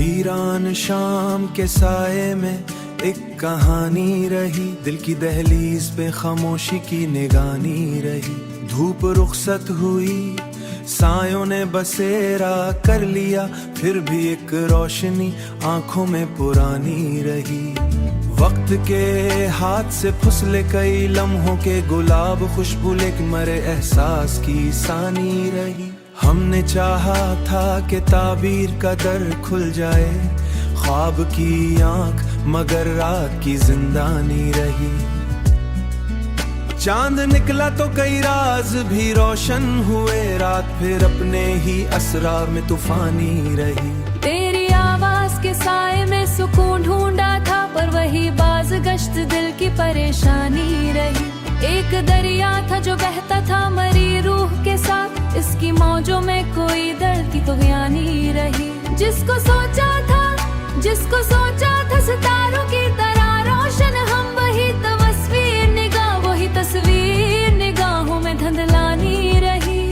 वीरान शाम के साये में एक कहानी रही, दिल की दहलीज पे खामोशी की निगानी रही। धूप रुखसत हुई, सायों ने बसेरा कर लिया, फिर भी एक रोशनी आंखों में पुरानी रही। वक्त के हाथ से फुसले कई लम्हों के गुलाब, खुशबू लेक मरे एहसास की सानी रही। हमने चाहा था कि ताबीर का दर खुल जाए, ख्वाब की आंख मगर रात की जिंदानी रही। चांद निकला तो कई राज भी रोशन हुए, रात फिर अपने ही असरार में तूफानी रही। तेरी आवाज के साए में सुकून ढूंढा था, पर वही बाज गश्त दिल की परेशानी रही। एक दरिया था जो बहता था मरी रूह के साथ, इसकी मौजों में कोई दर्द की तुगयानी रही। जिसको सोचा था सितारों की तरह रोशन, हम वही तस्वीर निगाह, वही तस्वीर निगाहों में धंधलानी रही।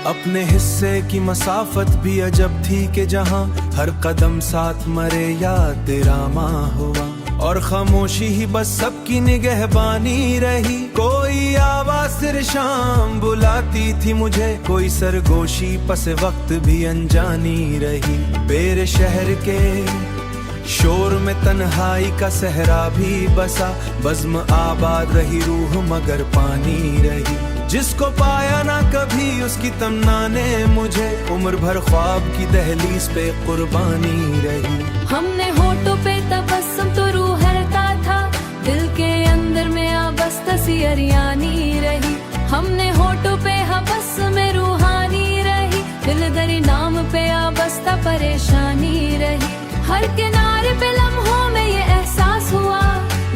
अपने हिस्से की मसाफत भी अजब थी कि जहां हर कदम साथ मरे या तिरामा हुआ, और खामोशी ही बस सबकी निगहबानी रही। कोई आवाज सिर शाम बुलाती थी मुझे, कोई सरगोशी पस वक्त भी अनजानी रही। बेर शहर के शोर में तन्हाई का सहरा भी बसा, बज़्म आबाद रही रूह मगर पानी रही। जिसको पाया ना कभी उसकी तमन्ना ने मुझे, उम्र भर ख्वाब की दहलीज पे कुर्बानी रही। हमने होठों पे तबस्सुम तो रूह हरता था, दिल के अंदर में आबस तसियरियानी रही। हमने होठों पे हबस में रूहानी रही, दिल दरी नाम पे आबस्ता परेशानी रही। हर किनारे पे लम्हों में ये एहसास हुआ,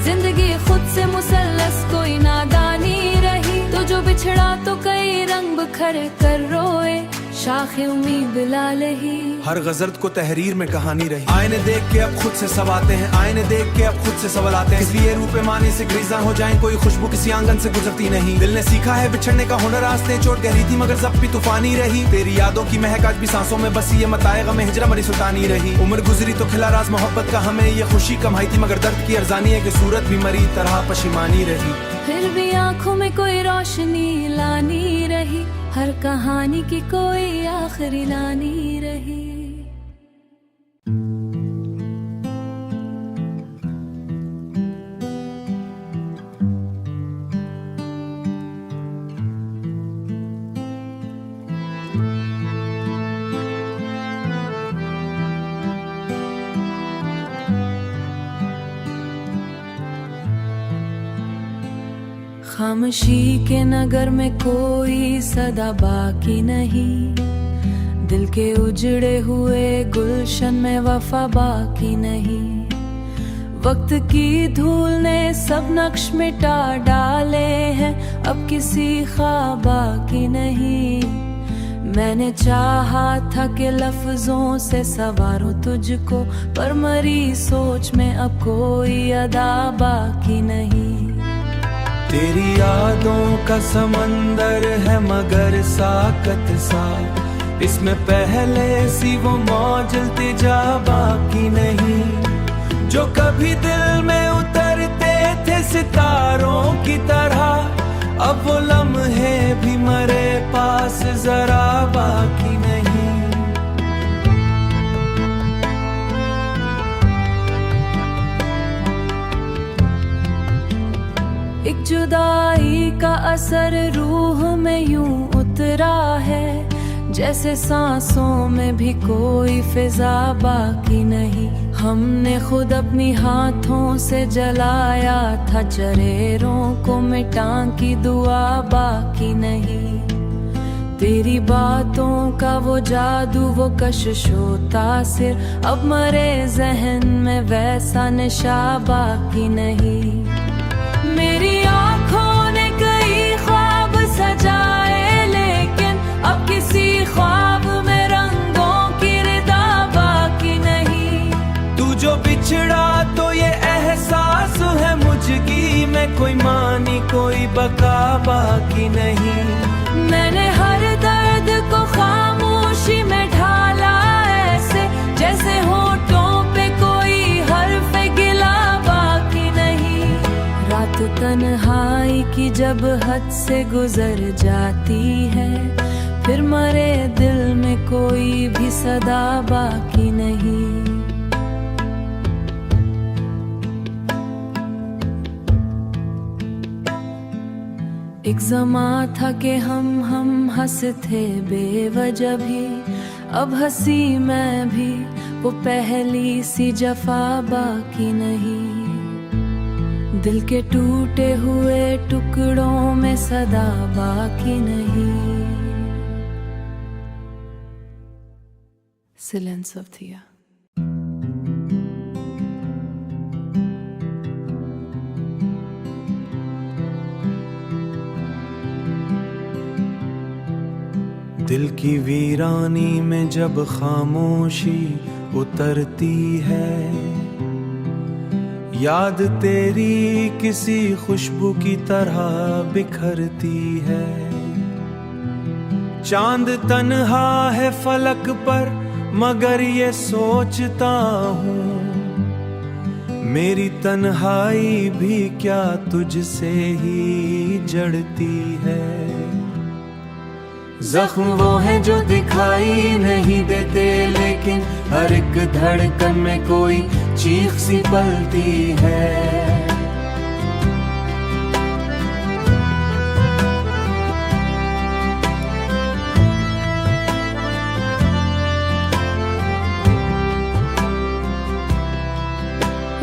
जिंदगी खुद से मुसल्लस कोई नादानी रही। तो जो बिछड़ा तो कई रंग बिखर कर रोए, शाखे उम्मीद लाल ही। हर गजल को तहरीर में कहानी रही। आईने देख के अब खुद से सब आते हैं, आईने देख के अब खुद से सवाल आते हैं। इसलिए रूपे मानी से ग्रीजा हो जाएं, कोई खुशबू किसी आंगन से गुजरती नहीं। दिल ने सीखा है बिछड़ने का हुनर, रास्ते चोट गहरी थी मगर जब भी तूफानी रही। तेरी यादों की महक आज भी सांसों में बसी, ये मताएगा में हिजरा मरी सुल्तानी रही। उम्र गुजरी तो खिला राज मोहब्बत का, हमें ये खुशी कमाई थी मगर दर्द की अर्जानी है कि सूरत भी मरी तरह पशिमानी रही। फिर भी आंखों में कोई रोशनी लानी रही, हर कहानी की कोई आखिरी लानी रही। खामोशी के नगर में कोई सदा बाकी नहीं, दिल के उजड़े हुए गुलशन में वफा बाकी नहीं। वक्त की धूल ने सब नक्श मिटा डाले हैं, अब किसी ख्वाब बाकी नहीं। मैंने चाहा था कि लफ्जों से सवारूं तुझको, पर मरी सोच में अब कोई अदा बाकी नहीं। तेरी यादों का समंदर है मगर साकत सा, इसमें पहले सी वो मौज इल्तिजा बाकी नहीं। जो कभी दिल में उतरते थे सितारों की तरह, अब वो लम्हे भी मरे पास जरा बाकी नहीं। एक जुदाई का असर रूह में यूं उतरा है, जैसे सांसों में भी कोई फिजा बाकी नहीं। हमने खुद अपनी हाथों से जलाया था चरेरों को, मिटा की दुआ बाकी नहीं। तेरी बातों का वो जादू, वो कशिशो तासिर, अब मरे जहन में वैसा नशा बाकी नहीं। मेरी आँखों ने कई ख्वाब सजाए, लेकिन अब किसी ख्वाब में रंगों की रिदा बाकी नहीं। तू जो बिछड़ा तो ये एहसास है मुझकी, मैं कोई मानी कोई बका बाकी नहीं। मैंने हर दर्द को खामोशी में ढाला ऐसे, जैसे होठों पे कोई हर्फ गिला बाकी नहीं। रात तन्हाई की जब हद से गुजर जाती है, फिर मरे दिल में कोई भी सदा बाकी नहीं। एक ज़मा था कि हम हंसते बेवजह भी, अब हंसी मैं भी वो पहली सी जफा बाकी नहीं। दिल के टूटे हुए टुकड़ों में सदा बाकी नहीं। Silence of Thea. दिल की वीरानी में जब खामोशी उतरती है, याद तेरी किसी खुशबू की तरह बिखरती है। चांद तन्हा है फलक पर मगर ये सोचता हूँ, मेरी तन्हाई भी क्या तुझसे ही जड़ती है। जख्म वो है जो दिखाई नहीं देते, लेकिन हर एक धड़कन में कोई चीख सी पलती है।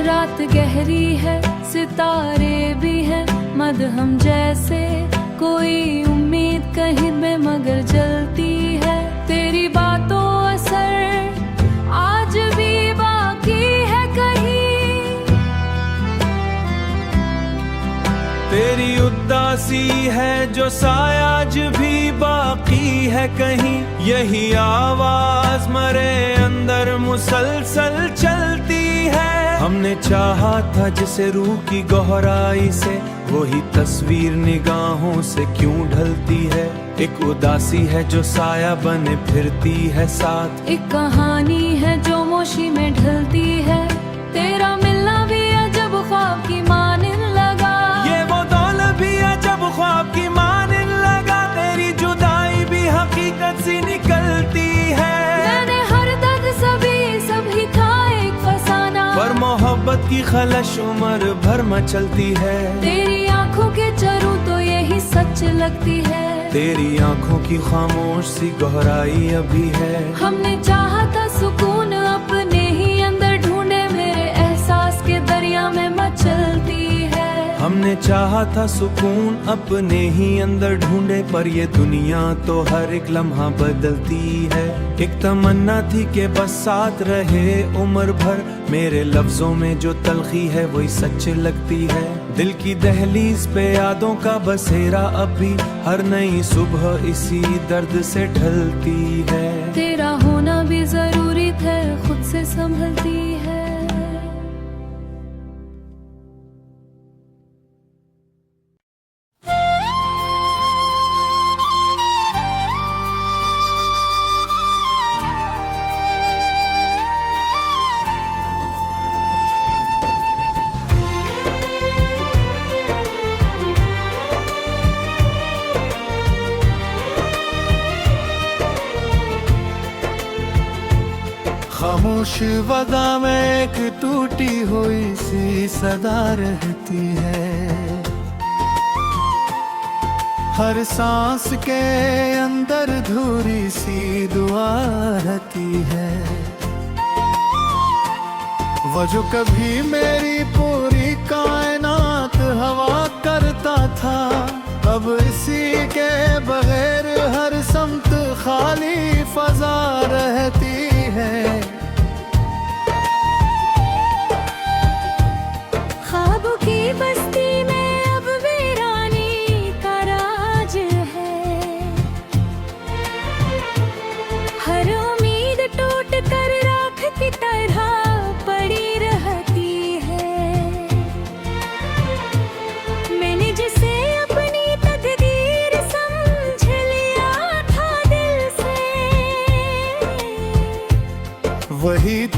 रात गहरी है, सितारे भी हैं मदहम जैसे, कोई उम्मीद कहीं में मगर जलती है। तेरी बातों असर आज भी बाकी है कहीं, तेरी उदासी है जो सायाज भी बाकी है कहीं। यही आवाज मरे अंदर मुसलसल चलती है। हमने चाहा था जिसे रूह की गहराई से, वही तस्वीर निगाहों से क्यों ढलती है। एक उदासी है जो साया बने फिरती है साथ, एक कहानी है जो मोशी में ढलती है। तेरा मिलना भी अजब ख्वाब की मानिन लगा, ये वो दौल भी अजब ख्वाब की मानिन लगा। तेरी जुदाई भी हकीकत सी निकलती है। मैंने हर दर्द सभी था एक फसाना, पर मोहब्बत की खलश उम्र भर मचलती है। तेरी आंखों के चरूं तो यही सच लगती है। तेरी आंखों की खामोश सी गहराई अभी है। हमने चाहा था सुकून अपने ही अंदर ढूंढे, मेरे एहसास के दरिया में मचलती है। हमने चाहा था सुकून अपने ही अंदर ढूंढे, पर ये दुनिया तो हर एक लम्हा बदलती है। एक तमन्ना थी कि बस साथ रहे उम्र भर, मेरे लफ्जों में जो तलखी है वही सच लगती है। दिल की दहलीज पे यादों का बसेरा अब भी हर नई सुबह इसी दर्द से ढलती है। तेरा होना भी जरूरी था, खुद से संभलती है। खामोश वदा में एक टूटी हुई सी सदा रहती है। हर सांस के अंदर धूरी सी दुआ रहती है। वो जो कभी मेरी पूरी कायनात हवा करता था, अब इसी के बगैर हर समत खाली फजा रहती है। ख्वाबों की बस्ती में अब वीरानी का राज है। हर उम्मीद टूट कर राख की तरह पड़ी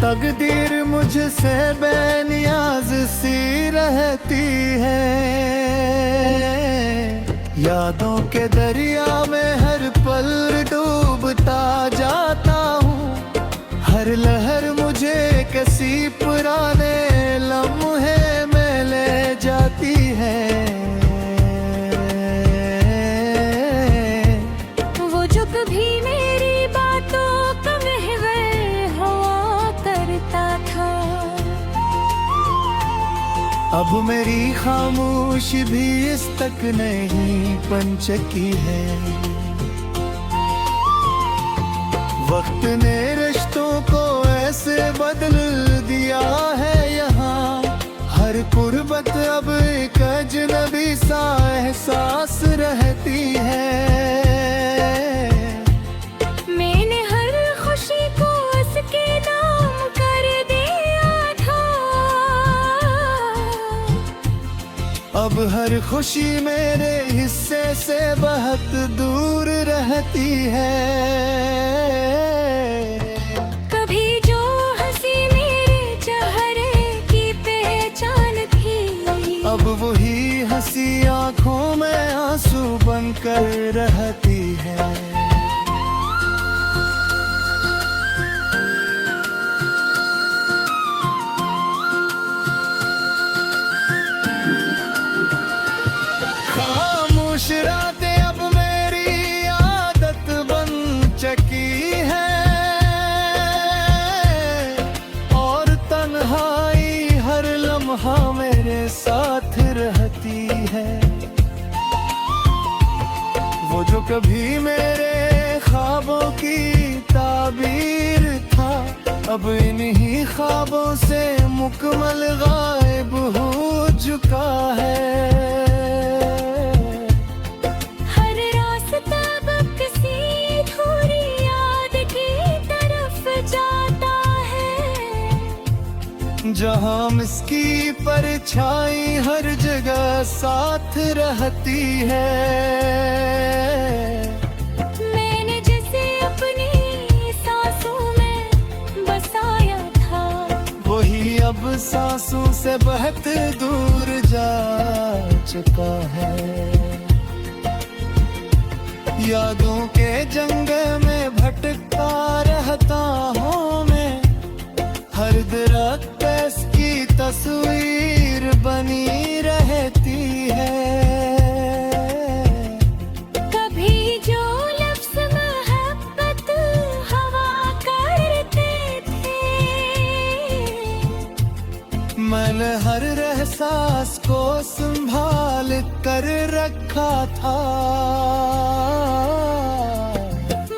तकदीर मुझसे बेनियाज सी रहती है। यादों के दरिया में हर पल डूबता जाता हूँ। हर लहर मुझे किसी पुराने लम्हे में ले जाती है। वो जो कभी मेरी बातों का महवर हुआ करता था, अब मेरी खामोशी भी इस तक नहीं पहुंचती है। वक्त ने रिश्तों को ऐसे बदल दिया है यहाँ। हर कुर्बत अब एक अजनबी सा एहसास रहती है। मैंने हर खुशी को उसके नाम कर दिया था। अब हर खुशी मेरे हिस्से से बहुत दूर रहती है। कभी जो हंसी मेरे चेहरे की पहचान थी, अब वही हंसी आंखों में आंसू बनकर रहती है। खामोश रातें अब मेरी आदत बन चुकी है। और तन्हाई हर लम्हा मेरे साथ रहती है। वो जो कभी मेरे ख्वाबों की ताबीर था, अब इन्हीं ख्वाबों से मुकम्मल गायब हो चुका है। हर रास्ता अब किसी अधूरी याद की तरफ जाता है। जहाँ मिसकी परछाई हर जगह साथ रहती है। मैंने जिसे अपनी सांसों में बसाया था, वही अब सांसों से बहुत दूर जा चुका है। यादों के जंगल में भटकता रहता हूँ मैं। हर दरख्त की तस्वीर बनी रहती है। कभी जो लफ्ज़ मोहब्बत हवा करते थे, मैंने हर एहसास को संभाल कर रखा था।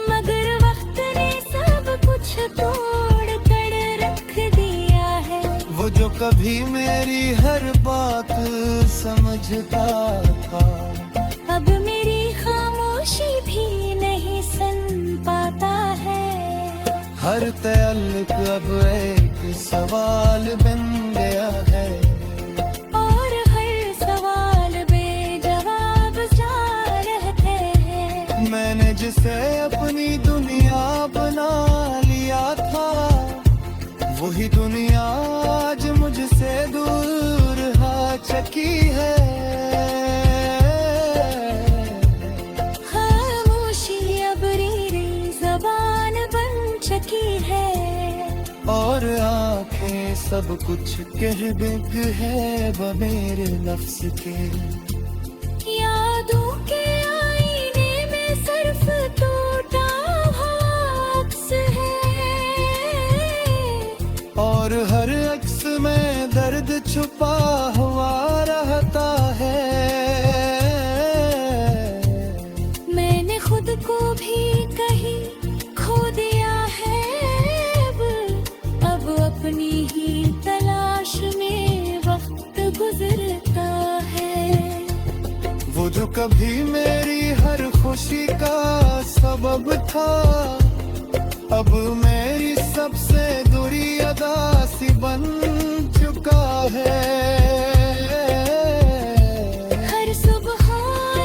मगर वक्त ने सब कुछ तोड़ कर रख दिया है। वो जो कभी मेरी हर बात समझता था, अब मेरी खामोशी भी नहीं सुन पाता है। हर तअल्लुक अब एक सवाल बन गया है। और हर सवाल बेजवाब सा रहते हैं। मैंने जिसे अपनी दुनिया बना लिया था, वही दुनिया आज मुझसे दूर हो चुकी है। खामोशी अब री ज़बान बन चुकी है। और आंखें सब कुछ कह बिक है वो मेरे नफ्स के। यादों के आईने में सिर्फ टूटा हुआ अक्स है। और हर अक्स में दर्द छुपा हुआ रहता है। मैंने खुद को भी कहीं खो दिया है। अब अपनी ही तलाश में वक्त गुजरता है। वो जो कभी मेरी हर खुशी का सबब था, अब मेरी सबसे दूरी अदा सी बन चुका है। हर सुबह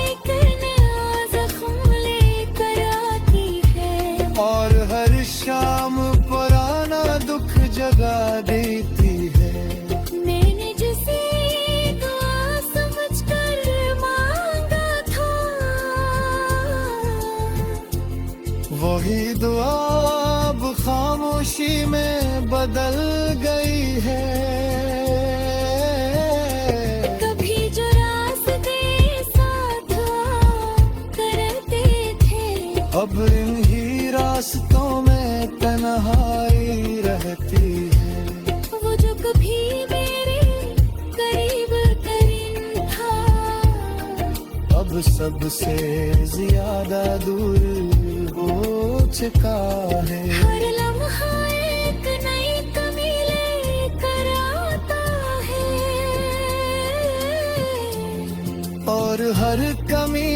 एक नया जख्म लेकर आती है। और हर शाम पुराना दुख जगा अब सबसे ज्यादा दूर हो चुका है। हर लम्हा एक नई कमी लेकर आता है, और हर कमी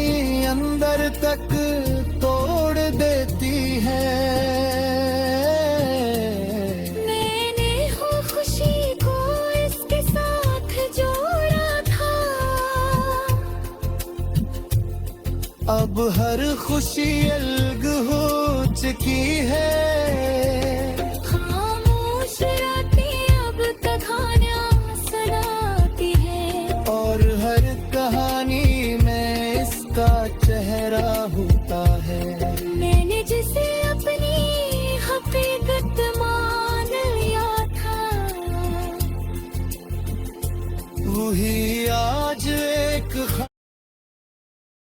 अंदर तक तोड़ देती है। मैंने हो खुशी को इसके साथ जोड़ा था, अब हर खुशी अलग हो चुकी है। खामोश रातें अब कहानियां सुनाती है, और हर कहानी में इसका चेहरा होता है। मैंने जिसे अपनी हकीकत मान लिया था, वही आज एक